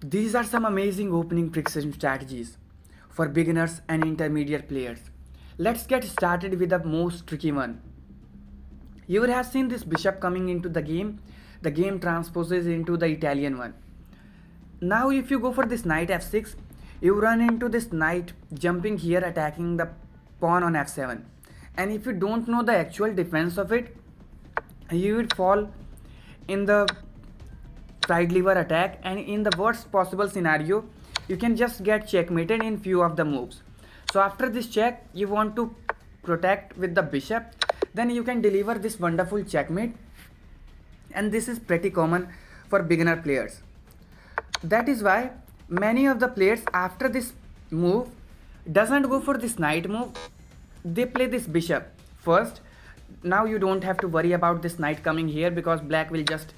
These are some amazing opening precision strategies for beginners and intermediate players. Let's get started with the most tricky one. You would have seen this bishop coming into the game. The game transposes into the Italian one. Now if you go for this knight f6, you run into this knight jumping here attacking the pawn on f7. And if you don't know the actual defense of it, you would fall in the side lever attack, and in the worst possible scenario you can just get checkmated in few of the moves. So after this check you want to protect with the bishop, then you can deliver this wonderful checkmate, and this is pretty common for beginner players. That is why many of the players after this move doesn't go for this knight move, they play this bishop first. Now you don't have to worry about this knight coming here because black will just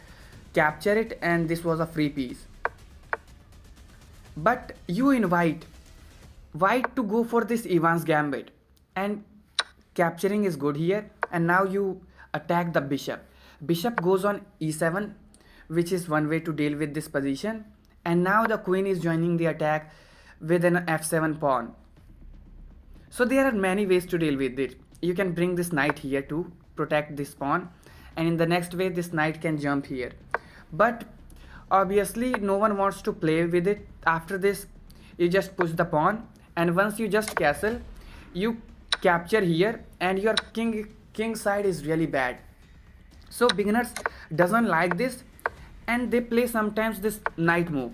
capture it, and this was a free piece. But you invite white to go for this Evans gambit, and capturing is good here. And now you attack the bishop. Bishop goes on e7, which is one way to deal with this position. And now the queen is joining the attack with an f7 pawn. So there are many ways to deal with it. You can bring this knight here to protect this pawn, and in the next way this knight can jump here. But obviously no one wants to play with it. After this you just push the pawn, and once you just castle, you capture here, and your king side is really bad. So beginners doesn't like this, and they play sometimes this knight move,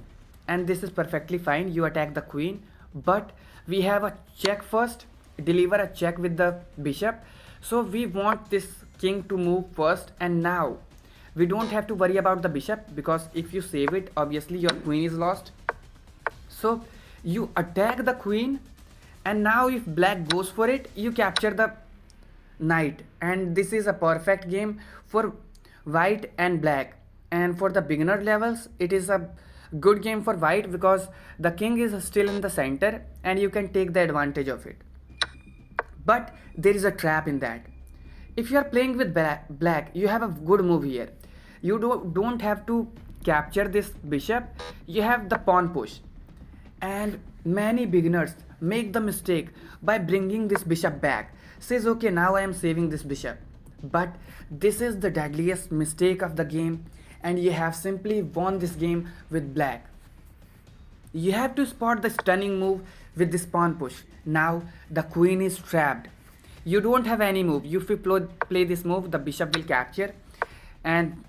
and this is perfectly fine. You attack the queen, but we have a check first, deliver a check with the bishop. So we want this king to move first, and now we don't have to worry about the bishop, because if you save it, obviously your queen is lost. So you attack the queen, and now if black goes for it, you capture the knight, and this is a perfect game for white and black. And for the beginner levels, it is a good game for white because the king is still in the center and you can take the advantage of it. But there is a trap in that. If you are playing with black, you have a good move here. You don't have to capture this bishop, you have the pawn push. And many beginners make the mistake by bringing this bishop back. Says, okay, now I am saving this bishop. But this is the deadliest mistake of the game, and you have simply won this game with black. You have to spot the stunning move with this pawn push. Now the queen is trapped. You don't have any move. If you play this move, the bishop will capture, and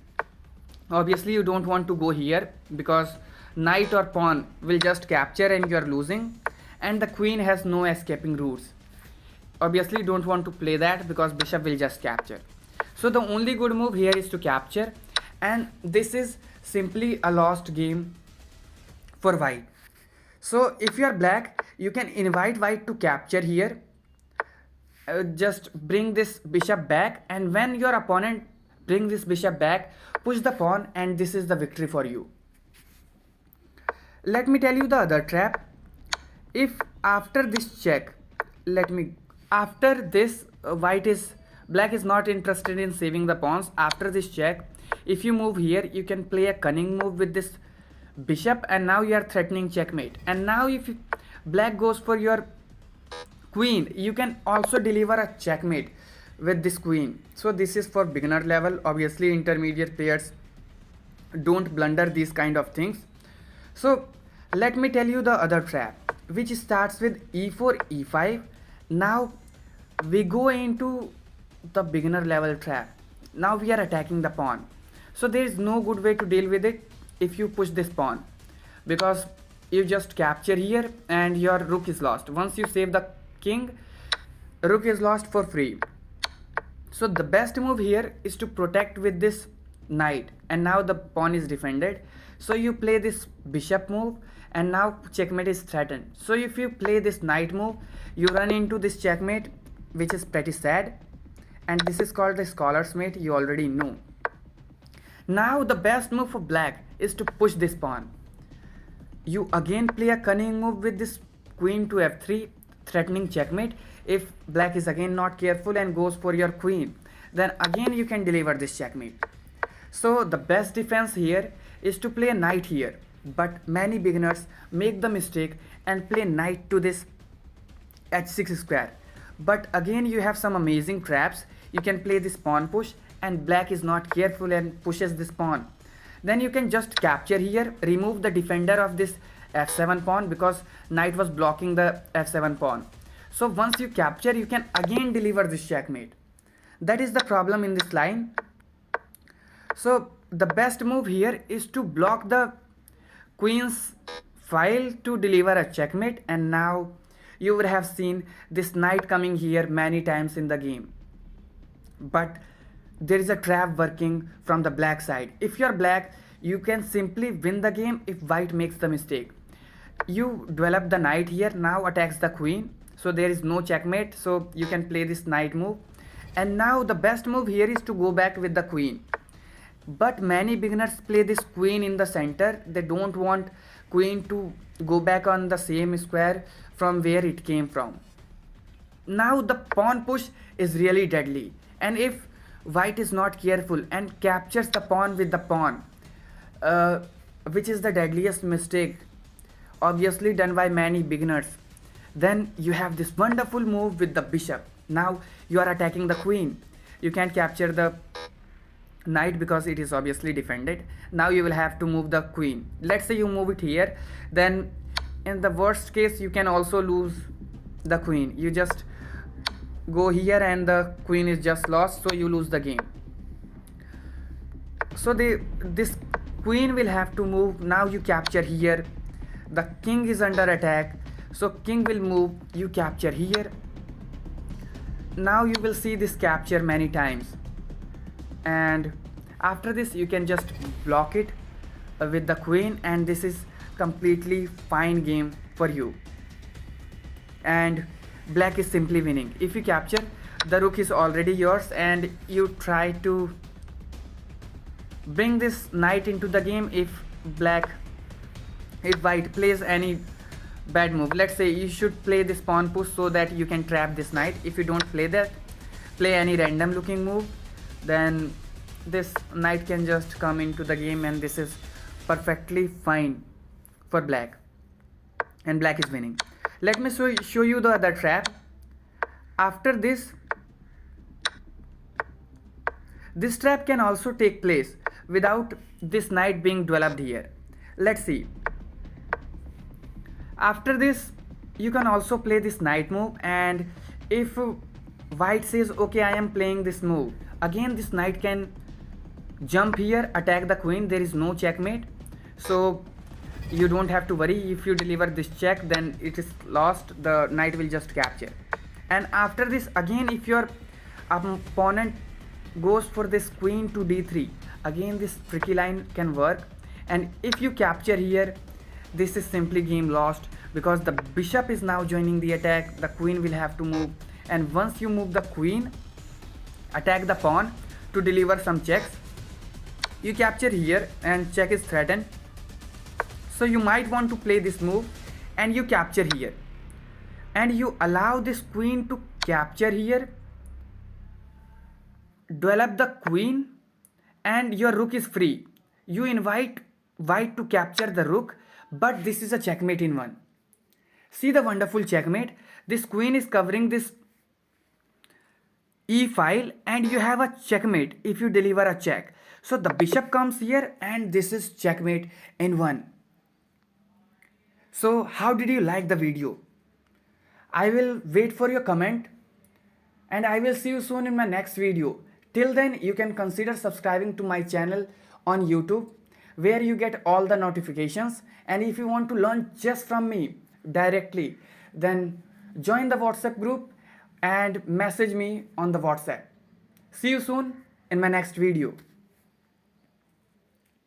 obviously you don't want to go here because knight or pawn will just capture and you are losing, and the queen has no escaping routes. Obviously you don't want to play that because bishop will just capture. So the only good move here is to capture, and this is simply a lost game for white. So if you are black, you can invite white to capture here. Just bring this bishop back, and when your opponent bring this bishop back, push the pawn, and this is the victory for you. Let me tell you the other trap. If after this check, after this black is not interested in saving the pawns. After this check, if you move here, you can play a cunning move with this bishop, and now you are threatening checkmate. And now if black goes for your queen, you can also deliver a checkmate with this queen. So this is for beginner level. Obviously intermediate players don't blunder these kind of things. So let me tell you the other trap, which starts with e4 e5. Now we go into the beginner level trap. Now we are attacking the pawn. So there is no good way to deal with it if you push this pawn, because you just capture here and your rook is lost. Once you save the king, rook is lost for free. So the best move here is to protect with this knight, and now the pawn is defended. So you play this bishop move, and now checkmate is threatened. So if you play this knight move, you run into this checkmate, which is pretty sad, and this is called the scholar's mate. You already know. Now the best move for black is to push this pawn. You again play a cunning move with this queen to f3, threatening checkmate. If black is again not careful and goes for your queen, then again you can deliver this checkmate. So the best defense here is to play a knight here. But many beginners make the mistake and play knight to this h6 square. But again you have some amazing traps. You can play this pawn push and black is not careful and pushes this pawn. Then you can just capture here, remove the defender of this f7 pawn because knight was blocking the f7 pawn. So once you capture, you can again deliver this checkmate. That is the problem in this line. So the best move here is to block the queen's file to deliver a checkmate, and now you would have seen this knight coming here many times in the game. But there is a trap working from the black side. If you are black, you can simply win the game if white makes the mistake. You develop the knight here, now attacks the queen, so there is no checkmate, so you can play this knight move. And now the best move here is to go back with the queen. But many beginners play this queen in the center. They don't want queen to go back on the same square from where it came from. Now the pawn push is really deadly, and if white is not careful and captures the pawn with the pawn, which is the deadliest mistake obviously done by many beginners, then you have this wonderful move with the bishop. Now you are attacking the queen. You can't capture the knight because it is obviously defended. Now you will have to move the queen. Let's say you move it here, then in the worst case you can also lose the queen. You just go here and the queen is just lost, so you lose the game. So this queen will have to move. Now you capture here. The king is under attack, so king will move. You capture here. Now you will see this capture many times, and after this you can just block it with the queen, and this is completely fine game for you, and black is simply winning. If you capture, the rook is already yours, and you try to bring this knight into the game if white plays any bad move. Let's say you should play this pawn push so that you can trap this knight. If you don't play that, play any random looking move, then this knight can just come into the game, and this is perfectly fine for black, and black is winning. Let me show you the other trap. After this trap can also take place without this knight being developed here. Let's see. After this you can also play this knight move, and if white says okay, I am playing this move, again this knight can jump here, attack the queen. There is no checkmate, so you don't have to worry. If you deliver this check, then it is lost. The knight will just capture. And after this, again if your opponent goes for this queen to d3, again this tricky line can work, and if you capture here, this is simply game lost because the bishop is now joining the attack. The queen will have to move, and once you move the queen, attack the pawn to deliver some checks. You capture here and check is threatened, so you might want to play this move, and you capture here, and you allow this queen to capture here, develop the queen, and your rook is free. You invite white to capture the rook, but this is a checkmate in one. See the wonderful checkmate. This queen is covering this e file, and you have a checkmate if you deliver a check. So the bishop comes here, and this is checkmate in one. So how did you like the video? I will wait for your comment, and I will see you soon in my next video. Till then, you can consider subscribing to my channel on YouTube, where you get all the notifications. And if you want to learn just from me directly, then join the WhatsApp group and message me on the WhatsApp. See you soon in my next video.